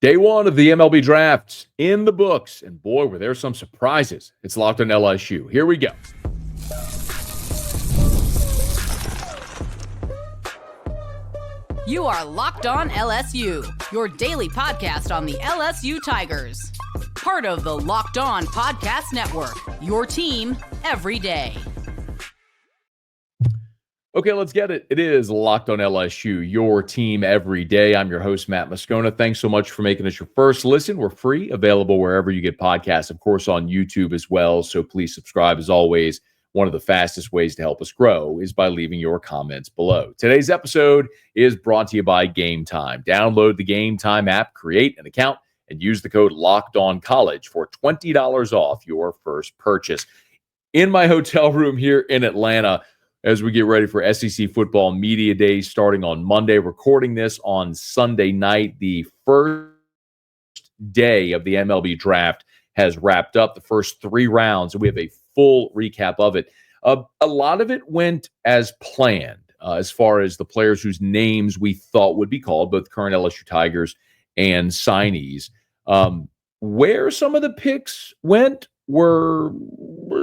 Day one of the MLB Draft in the books, and boy, were there some surprises. It's Locked on LSU. Here we go. You are Locked on LSU, your daily podcast on the LSU Tigers. Part of the Locked on Podcast Network, your team every day. Okay, let's get it. It is Locked on LSU, your team every day. I'm your host, Matt Moscona. Thanks so much for making us your first listen. We're free, available wherever you get podcasts, of course, on YouTube as well. So please subscribe. As always, one of the fastest ways to help us grow is by leaving your comments below. Today's episode is brought to you by Gametime. Download the Gametime app, create an account, and use the code LOCKEDONCollege for $20 off your first purchase. In my hotel room here in Atlanta, as we get ready for SEC Football Media Days starting on Monday, recording this on Sunday night. The first day of the MLB Draft has wrapped up, the first 3 rounds, and we have a full recap of it. A lot of it went as planned as far as the players whose names we thought would be called, both current LSU Tigers and signees. Where some of the picks went were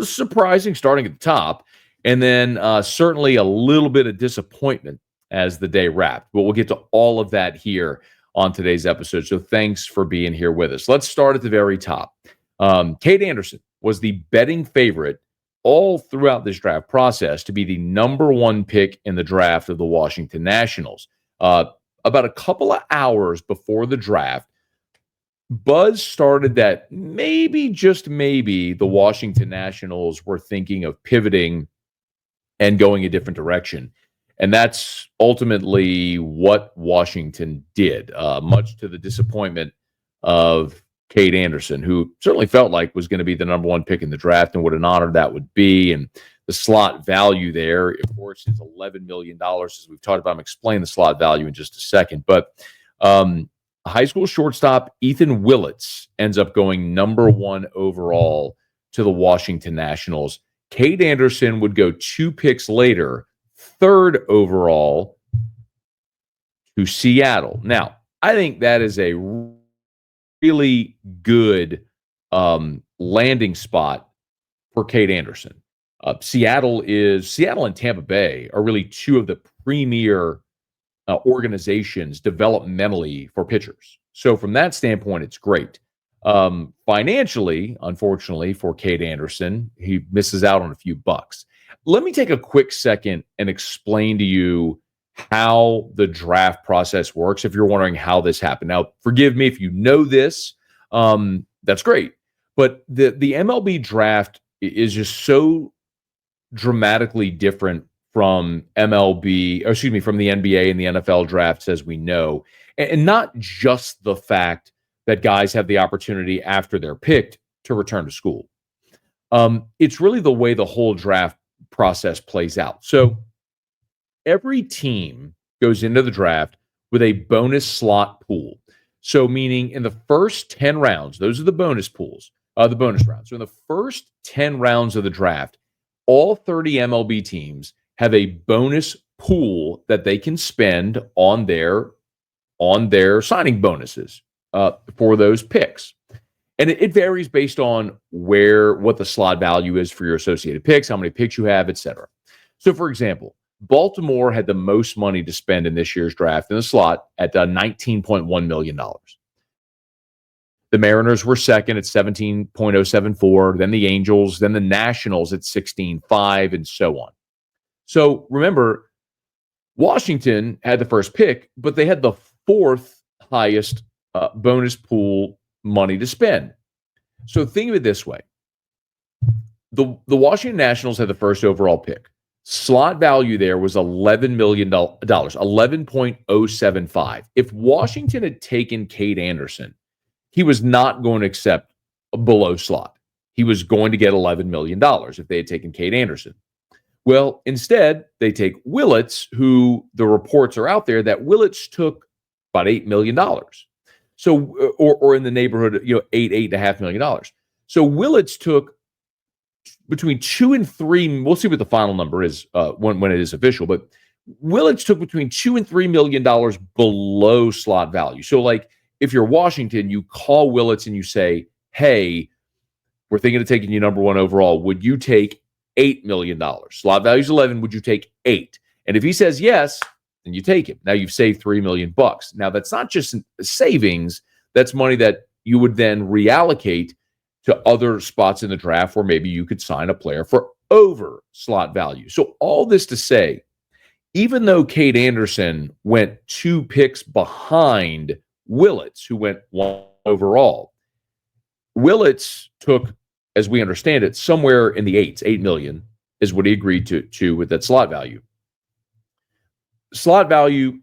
surprising, starting at the top. And then certainly a little bit of disappointment as the day wrapped. But we'll get to all of that here on today's episode. So thanks for being here with us. Let's start at the very top. Kade Anderson was the betting favorite all throughout this draft process to be the number 1 pick in the draft of the Washington Nationals. About a couple of hours before the draft, buzz started that maybe, just maybe, the Washington Nationals were thinking of pivoting and going a different direction. And that's ultimately what Washington did, much to the disappointment of Kade Anderson, who certainly felt like was going to be the number 1 pick in the draft, and what an honor that would be. And the slot value there, of course, is $11 million, as we've talked about. I'm explaining the slot value in just a second. But high school shortstop Ethan Willits ends up going number 1 overall to the Washington Nationals. Kade Anderson would go 2 picks later, 3rd overall to Seattle. Now, I think that is a really good landing spot for Kade Anderson. Seattle and Tampa Bay are really 2 of the premier organizations developmentally for pitchers. So from that standpoint, it's great. Financially, unfortunately for Kade Anderson, he misses out on a few bucks. Let me take a quick second and explain to you how the draft process works, if you're wondering how this happened. Now, forgive me if you know this, that's great. But the MLB Draft is just so dramatically different from from the NBA and the NFL drafts as we know. And not just the fact that guys have the opportunity after they're picked to return to school. It's really the way the whole draft process plays out. So every team goes into the draft with a bonus slot pool. So meaning in the first 10 rounds, those are the bonus pools, the bonus rounds. So in the first 10 rounds of the draft, all 30 MLB teams have a bonus pool that they can spend on their signing bonuses for those picks. And it varies based on what the slot value is for your associated picks, how many picks you have, etc. So, for example, Baltimore had the most money to spend in this year's draft in the slot at $19.1 million. The Mariners were second at $17.074, then the Angels, then the Nationals at $16.5, and so on. So remember, Washington had the first pick, but they had the 4th highest bonus pool money to spend. So think of it this way. The Washington Nationals had the first overall pick. Slot value there was $11 million, $11.075. If Washington had taken Kade Anderson, he was not going to accept a below slot. He was going to get $11 million if they had taken Kade Anderson. Well, instead, they take Willits, who the reports are out there that Willits took about $8 million. So, or in the neighborhood, $8.5 million. So Willits took between 2 and 3. We'll see what the final number is when it is official. But Willits took between $2 and $3 million below slot value. So, like if you're Washington, you call Willits and you say, hey, we're thinking of taking you number 1 overall. Would you take $8 million? Slot value's 11. Would you take 8? And if he says yes, then you take him. Now you've saved $3 million. Now that's not just savings. That's money that you would then reallocate to other spots in the draft where maybe you could sign a player for over slot value. So all this to say, even though Kade Anderson went 2 picks behind Willits, who went 1 overall, Willits took, as we understand it, somewhere in the 8s. $8 million is what he agreed to with that slot value. Slot value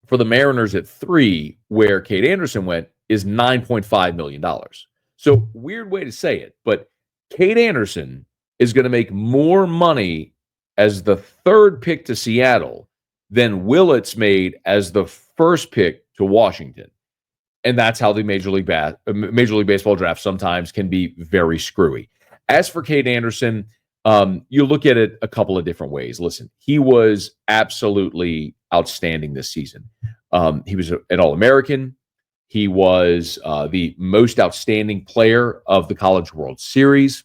for the Mariners at 3, where Kade Anderson went, is $9.5 million. So weird way to say it, but Kade Anderson is going to make more money as the 3rd pick to Seattle than Willits made as the 1st pick to Washington. And that's how the Major League Baseball draft sometimes can be very screwy. As for Kade Anderson, you look at it a couple of different ways. Listen, he was absolutely outstanding this season. He was an All-American. He was the most outstanding player of the College World Series.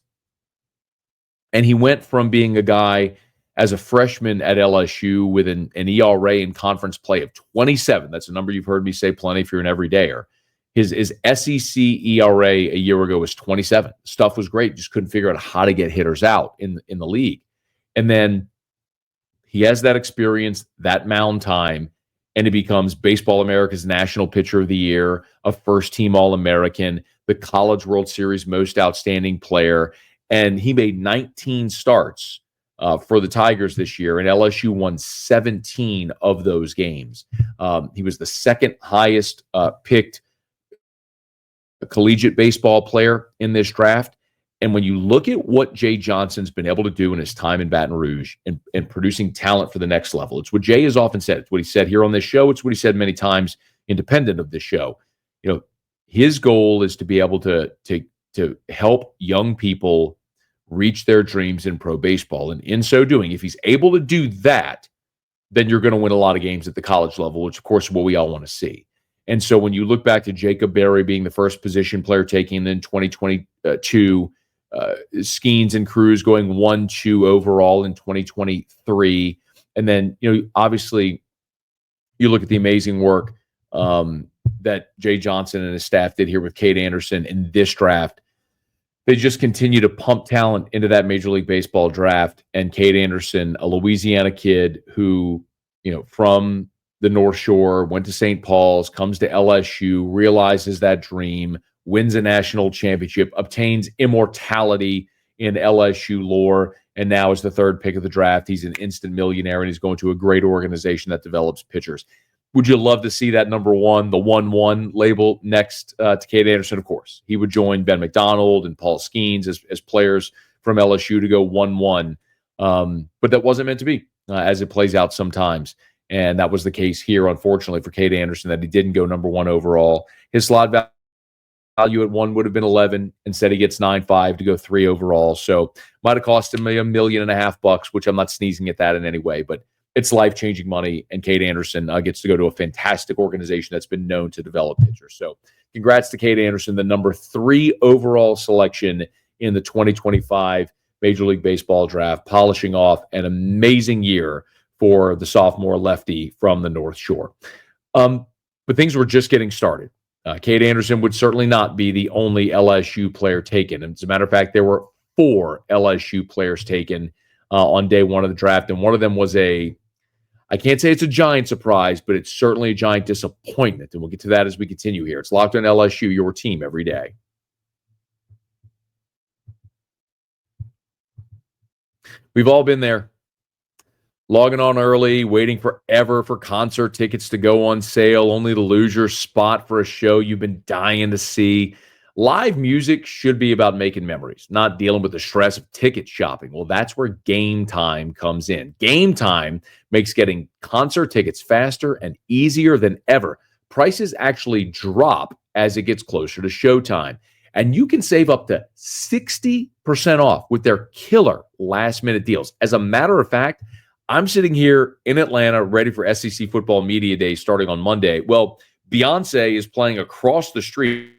And he went from being a guy as a freshman at LSU with an ERA in conference play of 27. That's a number you've heard me say plenty if you're an everydayer. His SEC ERA a year ago was 27. Stuff was great. Just couldn't figure out how to get hitters out in the league. And then he has that experience, that mound time, and he becomes Baseball America's National Pitcher of the Year, a first-team All-American, the College World Series most outstanding player. And he made 19 starts for the Tigers this year, and LSU won 17 of those games. He was the 2nd highest picked collegiate baseball player in this draft. And when you look at what Jay Johnson's been able to do in his time in Baton Rouge and producing talent for the next level, it's what Jay has often said. It's what he said here on this show. It's what he said many times independent of this show. You know, his goal is to be able to help young people reach their dreams in pro baseball. And in so doing, if he's able to do that, then you're going to win a lot of games at the college level, which, of course, is what we all want to see. And so when you look back to Jacob Berry being the first position player taken in 2022, Skeens and Cruz going 1-2 overall in 2023, and then, you know, obviously you look at the amazing work that Jay Johnson and his staff did here with Kade Anderson in this draft. They just continue to pump talent into that Major League Baseball draft. And Kade Anderson, a Louisiana kid who, you know, from the North Shore, went to St. Paul's, comes to LSU, realizes that dream, wins a national championship, obtains immortality in LSU lore, and now is the 3rd pick of the draft. He's an instant millionaire, and he's going to a great organization that develops pitchers. Would you love to see that number 1, the 1-1 label next to Kade Anderson? Of course. He would join Ben McDonald and Paul Skeens as players from LSU to go 1-1. But that wasn't meant to be, as it plays out sometimes. And that was the case here, unfortunately, for Kade Anderson, that he didn't go number 1 overall. His slot value at 1 would have been 11. Instead, he gets 9.5 to go 3 overall. So might have cost him $1.5 million, which I'm not sneezing at that in any way, but it's life-changing money, and Kade Anderson gets to go to a fantastic organization that's been known to develop pitchers. So congrats to Kade Anderson, the number 3 overall selection in the 2025 Major League Baseball draft, polishing off an amazing year for the sophomore lefty from the North Shore. But things were just getting started. Kade Anderson would certainly not be the only LSU player taken. And as a matter of fact, there were 4 LSU players taken on day 1 of the draft, and one of them was I can't say it's a giant surprise, but it's certainly a giant disappointment. And we'll get to that as we continue here. It's Locked on LSU, your team every day. We've all been there. Logging on early, waiting forever for concert tickets to go on sale, only to lose your spot for a show you've been dying to see. Live music should be about making memories, not dealing with the stress of ticket shopping. Well, that's where Gametime comes in. Gametime makes getting concert tickets faster and easier than ever. Prices actually drop as it gets closer to showtime. And you can save up to 60% off with their killer last-minute deals. As a matter of fact, I'm sitting here in Atlanta ready for SEC Football Media Day starting on Monday. Well, Beyonce is playing across the street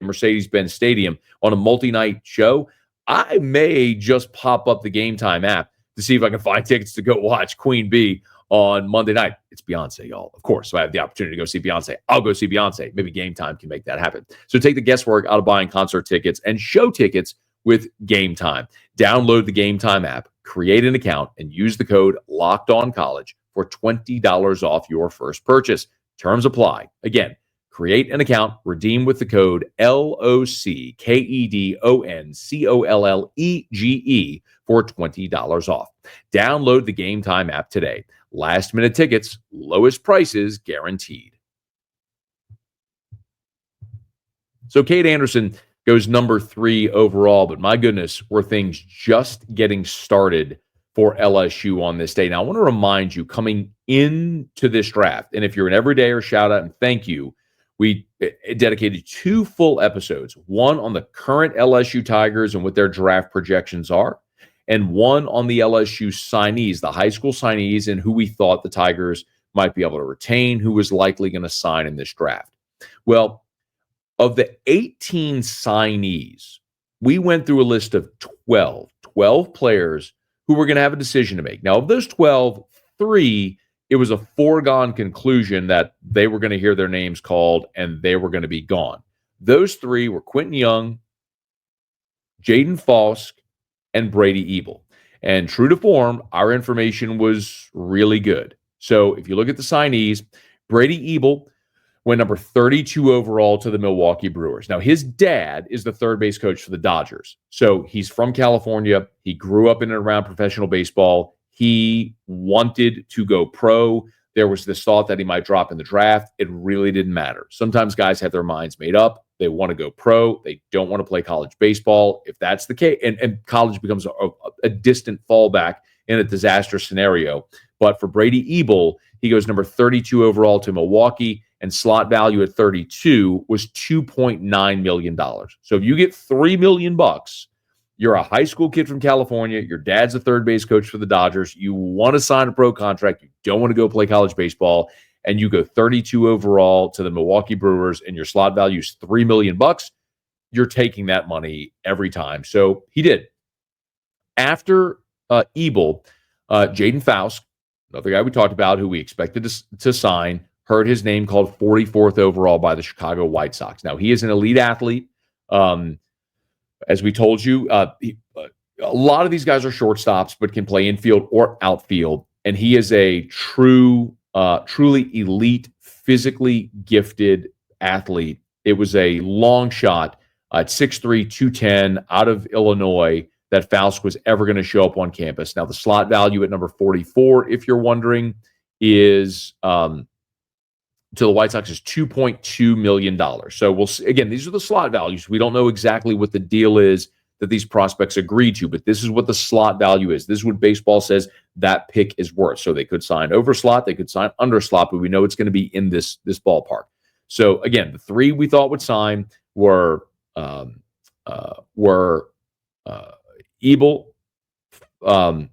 at Mercedes-Benz Stadium on a multi-night show, I may just pop up the Gametime app to see if I can find tickets to go watch Queen Bee on Monday night. It's Beyonce, y'all. Of course, so I have the opportunity to go see Beyonce. I'll go see Beyonce. Maybe Gametime can make that happen. So take the guesswork out of buying concert tickets and show tickets with Gametime. Download the Gametime app, create an account, and use the code LOCKEDONCollege for $20 off your first purchase. Terms apply. Again, create an account, redeem with the code LOCKEDONCOLLEGE for $20 off. Download the Gametime app today. Last minute tickets, lowest prices guaranteed. So Kade Anderson goes number 3 overall, but my goodness, were things just getting started for LSU on this day. Now, I want to remind you, coming into this draft, and if you're an everydayer, shout out and thank you. We dedicated 2 full episodes, one on the current LSU Tigers and what their draft projections are, and one on the LSU signees, the high school signees, and who we thought the Tigers might be able to retain, who was likely going to sign in this draft. Well, of the 18 signees, we went through a list of 12 players who were going to have a decision to make. Now, of those 12, 3, it was a foregone conclusion that they were going to hear their names called and they were going to be gone. Those 3 were Quentin Young, Jaden Fosk, and Brady Ebel. And true to form, our information was really good. So if you look at the signees, Brady Ebel went number 32 overall to the Milwaukee Brewers. Now, his dad is the third base coach for the Dodgers. So he's from California. He grew up in and around professional baseball. He wanted to go pro. There was this thought that he might drop in the draft. It really didn't matter. Sometimes guys have their minds made up. They want to go pro. They don't want to play college baseball. If that's the case, and college becomes a distant fallback in a disaster scenario. But for Brady Ebel, he goes number 32 overall to Milwaukee, and slot value at 32 was $2.9 million. So if you get $3 million, you're a high school kid from California, your dad's a third base coach for the Dodgers, you want to sign a pro contract, you don't want to go play college baseball, and you go 32 overall to the Milwaukee Brewers, and your slot value is $3 million, you're taking that money every time. So he did. After Ebel, Jaden Fosk, another guy we talked about who we expected to sign, heard his name called 44th overall by the Chicago White Sox. Now, he is an elite athlete. As we told you, a lot of these guys are shortstops, but can play infield or outfield. And he is a truly elite, physically gifted athlete. It was a long shot at 6'3", 210 out of Illinois that Faust was ever going to show up on campus. Now, the slot value at number 44, if you're wondering, is to the White Sox is $2.2 million. So we'll see. Again, these are the slot values. We don't know exactly what the deal is that these prospects agreed to, but this is what the slot value is. This is what baseball says that pick is worth. So they could sign over slot, they could sign under slot, but we know it's going to be in this ballpark. So again, the 3 we thought would sign were Ebel, Jaden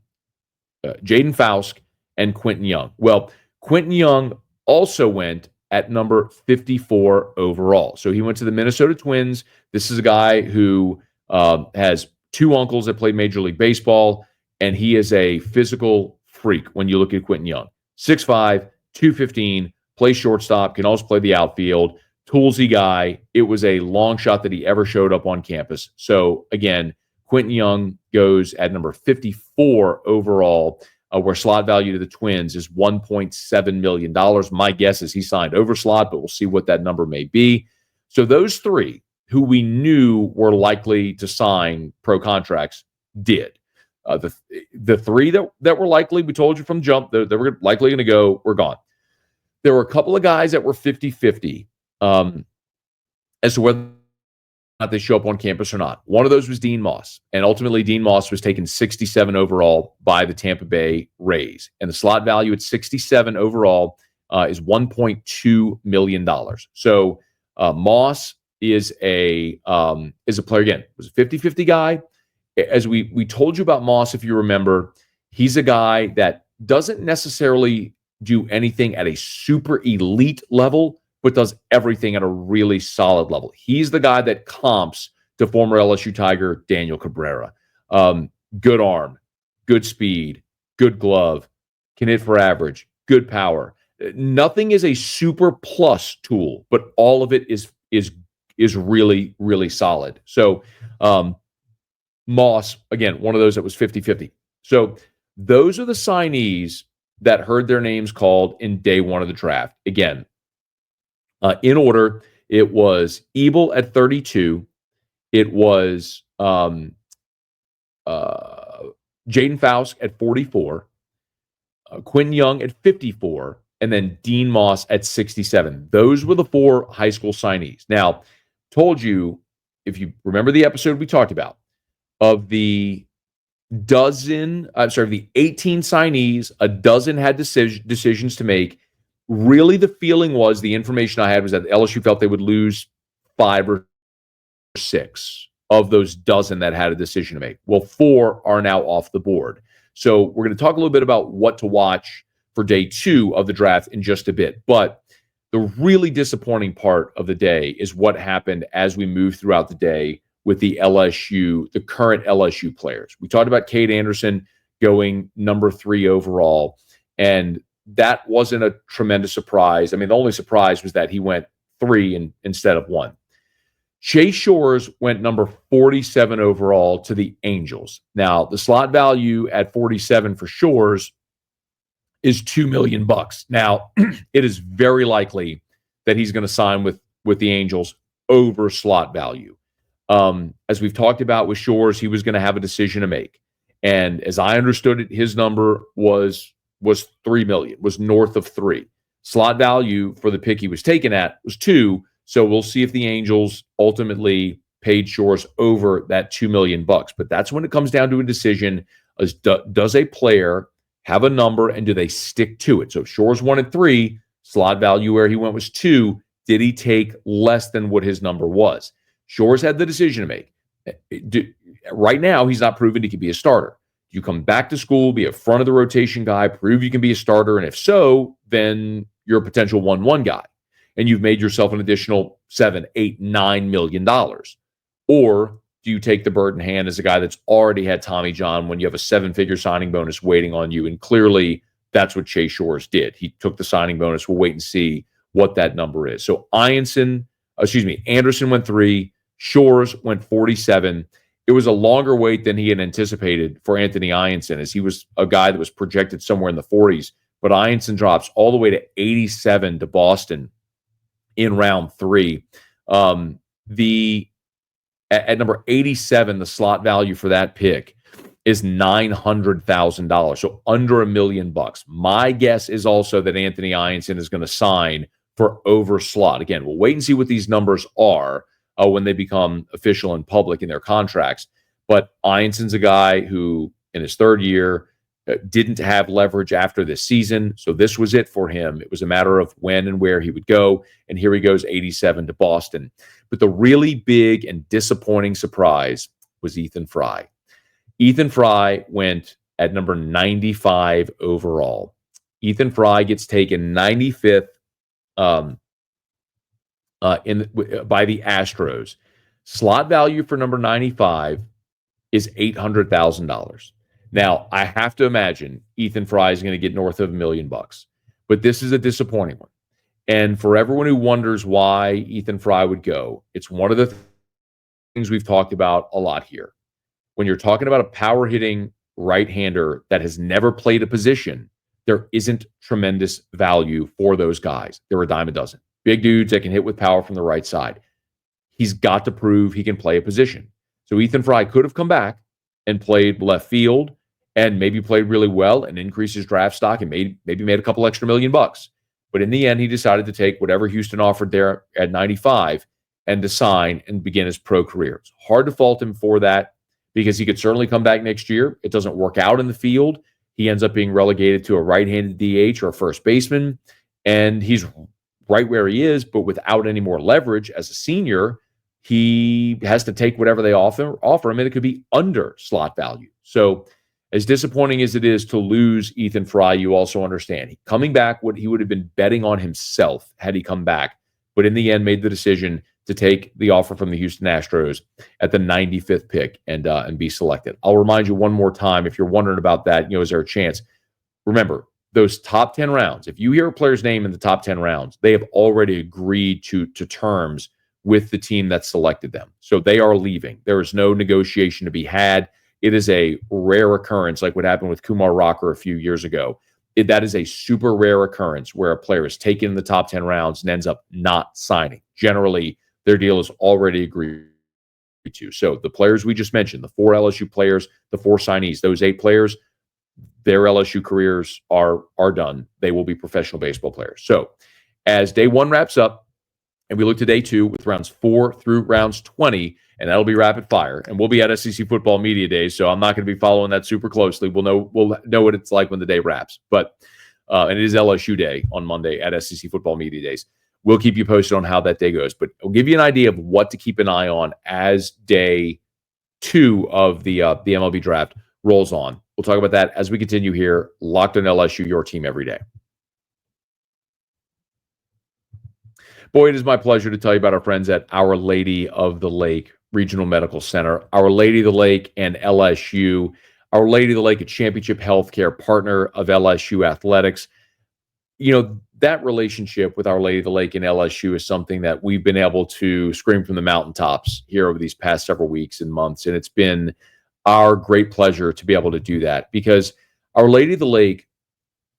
Fosk, and Quentin Young. Well, Quentin Young also went at number 54 overall. So he went to the Minnesota Twins. This is a guy who has 2 uncles that played Major League Baseball, and he is a physical freak when you look at Quentin Young. 6'5", 215, plays shortstop, can also play the outfield, toolsy guy. It was a long shot that he ever showed up on campus. So again, Quentin Young goes at number 54 overall, where slot value to the Twins is $1.7 million. My guess is he signed over slot, but we'll see what that number may be. So those 3 who we knew were likely to sign pro contracts did. The 3 that were likely, we told you from jump, that were likely going to go, were gone. There were a couple of guys that were 50-50 as to whether or not they show up on campus or not. One of those was Dean Moss, and ultimately Dean Moss was taken 67 overall by the Tampa Bay Rays, and the slot value at 67 overall is $1.2 million. So Moss is a player, again, was a 50-50 guy. As we told you about Moss, if you remember, he's a guy that doesn't necessarily do anything at a super elite level, but does everything at a really solid level. He's the guy that comps to former LSU Tiger Daniel Cabrera. Good arm, good speed, good glove, can hit for average, good power. Nothing is a super plus tool, but all of it is really, really solid. So Moss, again, one of those that was 50-50. So those are the signees that heard their names called in day one of the draft. Again, in order, it was Ebel at 32. It was Jaden Faust at 44, Quentin Young at 54, and then Dean Moss at 67. Those were the 4 high school signees. Now, told you, if you remember the episode we talked about, of the 18 signees, a dozen had decisions to make. Really, the feeling was, the information I had was that LSU felt they would lose 5 or 6 of those dozen that had a decision to make. Well, 4 are now off the board. So we're going to talk a little bit about what to watch for day 2 of the draft in just a bit. But the really disappointing part of the day is what happened as we move throughout the day with the current LSU players. We talked about Kade Anderson going number 3 overall, and that wasn't a tremendous surprise. I mean, the only surprise was that he went 3 instead of 1. Chase Shores went number 47 overall to the Angels. Now, the slot value at 47 for Shores is $2 million. Now, it is very likely that he's going to sign with the Angels over slot value. As we've talked about with Shores, he was going to have a decision to make. And as I understood it, his number was $3 million, was north of 3. Slot value for the pick he was taken at was 2. So we'll see if the Angels ultimately paid Shores over that $2 million. But that's when it comes down to a decision: does a player have a number and do they stick to it? So if Shores wanted 3, slot value where he went was 2. Did he take less than what his number was? Shores had the decision to make. Right now, he's not proven he can be a starter. You come back to school, be a front of the rotation guy, prove you can be a starter, and if so, then you're a potential 1-1 guy, and you've made yourself an additional $7, $8, $9 million. Or do you take the bird in hand as a guy that's already had Tommy John when you have a 7-figure signing bonus waiting on you? And clearly, that's what Chase Shores did. He took the signing bonus. We'll wait and see what that number is. So Anderson went 3. Shores went 47. It was a longer wait than he had anticipated for Anthony Ianson, as he was a guy that was projected somewhere in the 40s. But Ianson drops all the way to 87 to Boston in round 3. At number 87, the slot value for that pick is $900,000, so under $1 million. My guess is also that Anthony Ianson is going to sign for over slot. Again, we'll wait and see what these numbers are when they become official and public in their contracts. But Ianson's a guy who, in his 3rd year, didn't have leverage after this season. So this was it for him. It was a matter of when and where he would go. And here he goes, 87 to Boston. But the really big and disappointing surprise was Ethan Fry. Ethan Fry went at number 95 overall. Ethan Fry gets taken 95th by the Astros. Slot value for number 95 is $800,000. Now, I have to imagine Ethan Fry is going to get north of $1 million, but this is a disappointing one. And for everyone who wonders why Ethan Fry would go, it's one of the things we've talked about a lot here. When you're talking about a power-hitting right-hander that has never played a position, there isn't tremendous value for those guys. They're a dime a dozen. Big dudes that can hit with power from the right side. He's got to prove he can play a position. So Ethan Fry could have come back and played left field and maybe played really well and increased his draft stock and maybe made a couple extra $1 million. But in the end, he decided to take whatever Houston offered there at 95 and to sign and begin his pro career. It's hard to fault him for that because he could certainly come back next year. It doesn't work out in the field. He ends up being relegated to a right-handed DH or a first baseman, and he's right where he is, but without any more leverage as a senior. He has to take whatever they offer him, and it could be under slot value. So as disappointing as it is to lose Ethan Fry, you also understand coming back, what he would have been betting on himself had he come back but in the end made the decision to take the offer from the Houston Astros at the 95th pick and be selected. I'll remind you one more time, if you're wondering about that, is there a chance? Remember, those top 10 rounds, if you hear a player's name in the top 10 rounds, they have already agreed to terms with the team that selected them. So they are leaving. There is no negotiation to be had. It is a rare occurrence, like what happened with Kumar Rocker a few years ago. That is a super rare occurrence where a player is taken in the top 10 rounds and ends up not signing. Generally, their deal is already agreed to. So the players we just mentioned, the 4 LSU players, the 4 signees, those 8 players, their LSU careers are done. They will be professional baseball players. So as day 1 wraps up, and we look to day 2 with rounds 4 through rounds 20, and that'll be rapid fire. And we'll be at SEC Football Media Days, so I'm not going to be following that super closely. We'll know what it's like when the day wraps. But and it is LSU Day on Monday at SEC Football Media Days. We'll keep you posted on how that day goes. But I'll give you an idea of what to keep an eye on as day 2 of the MLB Draft rolls on. We'll talk about that as we continue here. Locked on LSU, your team every day. Boy, it is my pleasure to tell you about our friends at Our Lady of the Lake Regional Medical Center. Our Lady of the Lake and LSU. Our Lady of the Lake, a championship healthcare partner of LSU athletics. That relationship with Our Lady of the Lake and LSU is something that we've been able to scream from the mountaintops here over these past several weeks and months. And it's been our great pleasure to be able to do that because Our Lady of the Lake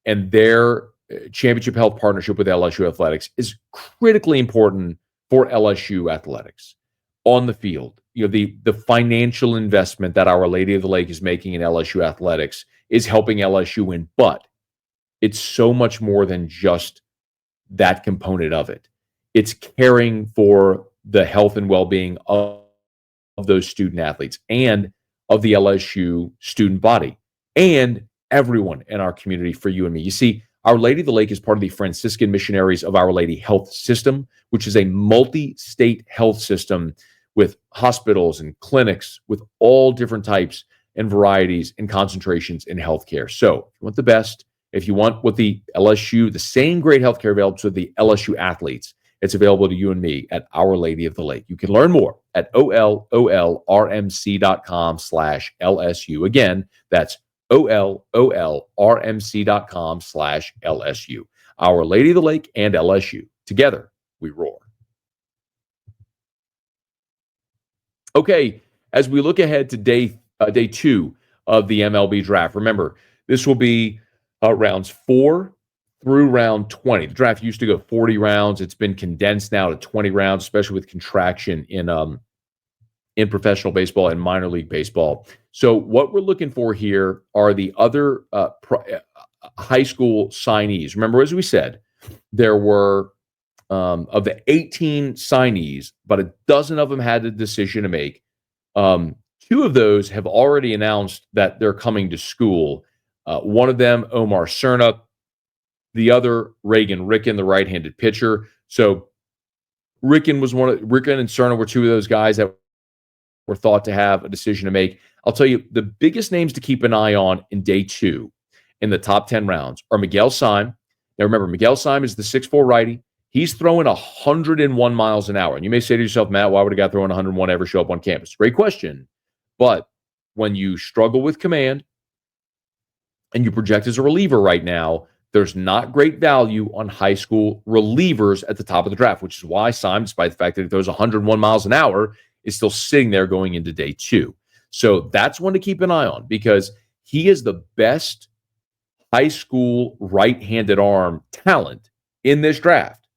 and their championship health partnership with LSU athletics is critically important for LSU athletics on the field. The financial investment that Our Lady of the Lake is making in LSU athletics is helping LSU win, but it's so much more than just that component of it. It's caring for the health and well-being of those student athletes and of the LSU student body and everyone in our community, for you and me. You see, Our Lady of the Lake is part of the Franciscan Missionaries of Our Lady Health System, which is a multi-state health system with hospitals and clinics with all different types and varieties and concentrations in healthcare. So if you want the best, if you want what the same great healthcare available to the LSU athletes, it's available to you and me at Our Lady of the Lake. You can learn more at ololrmc.com/LSU. Again, that's ololrmc.com/LSU. Our Lady of the Lake and LSU. Together, we roar. Okay, as we look ahead to day 2 of the MLB Draft, remember, this will be rounds 4 through round 20. The draft used to go 40 rounds. It's been condensed now to 20 rounds, especially with contraction in professional baseball and minor league baseball. So what we're looking for here are the other high school signees. Remember, as we said, there were of the 18 signees, about a dozen of them had a decision to make. 2 of those have already announced that they're coming to school. One of them, Omar Cerna. The other, Reagan Ricken, the right-handed pitcher. So Ricken and Cerna were 2 of those guys that were thought to have a decision to make. I'll tell you, the biggest names to keep an eye on in day 2 in the top 10 rounds are Miguel Syme. Now remember, Miguel Syme is the 6'4" righty. He's throwing 101 miles an hour. And you may say to yourself, Matt, why would a guy throwing 101 ever show up on campus? Great question. But when you struggle with command and you project as a reliever right now, there's not great value on high school relievers at the top of the draft, which is why Syme, despite the fact that he throws 101 miles an hour, is still sitting there going into day 2. So that's one to keep an eye on because he is the best high school right-handed arm talent in this draft.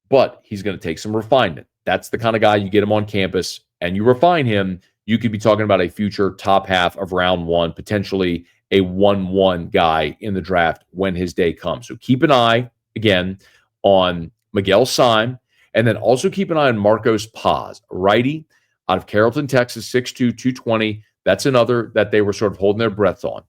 But he's going to take some refinement. That's the kind of guy you get him on campus and you refine him. You could be talking about a future top half of round 1, potentially a 1-1 guy in the draft when his day comes. So keep an eye, again, on Miguel Syme, and then also keep an eye on Marcos Paz, righty out of Carrollton, Texas, 6'2", 220. That's another that they were sort of holding their breath on.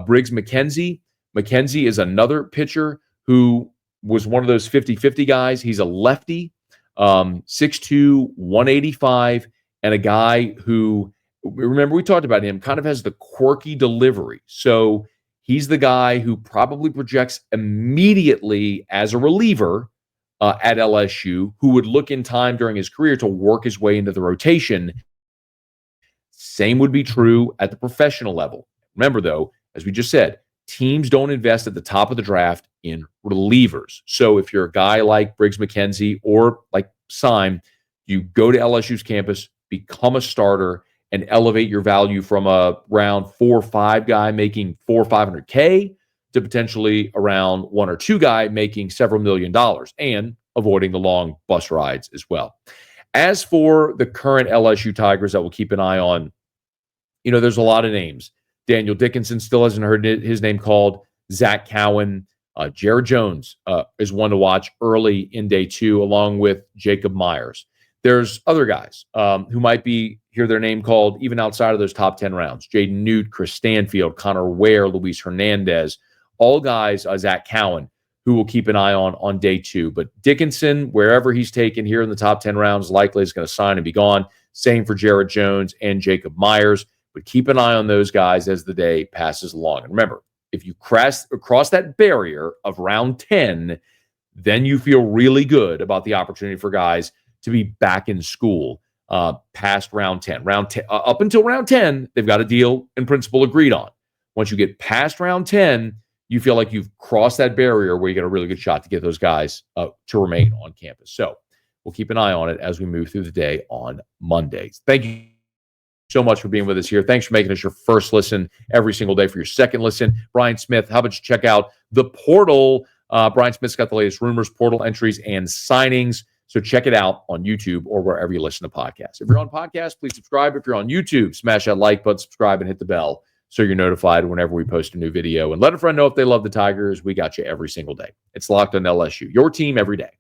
Briggs McKenzie. McKenzie is another pitcher who was one of those 50-50 guys. He's a lefty, 6'2", 185, and a guy who, remember we talked about him, kind of has the quirky delivery. So he's the guy who probably projects immediately as a reliever, at LSU who would look in time during his career to work his way into the rotation. Same would be true at the professional level. Remember, though, as we just said, teams don't invest at the top of the draft in relievers. So if you're a guy like Briggs McKenzie or like Sign, you go to LSU's campus, become a starter, and elevate your value from a round 4 or 5 guy making $400,000 or $500K to potentially around 1 or 2 guy making several $1 million and avoiding the long bus rides as well. As for the current LSU Tigers that we'll keep an eye on, there's a lot of names. Daniel Dickinson still hasn't heard his name called. Zach Cowan, Jared Jones is one to watch early in day 2, along with Jacob Myers. There's other guys who might hear their name called even outside of those top 10 rounds. Jaden Newt, Chris Stanfield, Connor Ware, Luis Hernandez, all guys, Zach Cowan, who we'll keep an eye on day 2. But Dickinson, wherever he's taken here in the top 10 rounds, likely is going to sign and be gone. Same for Jared Jones and Jacob Myers. But keep an eye on those guys as the day passes along. And remember, if you cross that barrier of round 10, then you feel really good about the opportunity for guys to be back in school past round 10. Up until round 10, they've got a deal in principle agreed on. Once you get past round 10, you feel like you've crossed that barrier where you get a really good shot to get those guys to remain on campus. So we'll keep an eye on it as we move through the day on Mondays. Thank you so much for being with us here. Thanks for making us your first listen every single day. For your second listen, Brian Smith, how about you check out the portal? Brian Smith's got the latest rumors, portal entries, and signings. So check it out on YouTube or wherever you listen to podcasts. If you're on podcast, please subscribe. If you're on YouTube, smash that like button, subscribe, and hit the bell so you're notified whenever we post a new video. And let a friend know if they love the Tigers. We got you every single day. It's Locked on LSU, your team every day.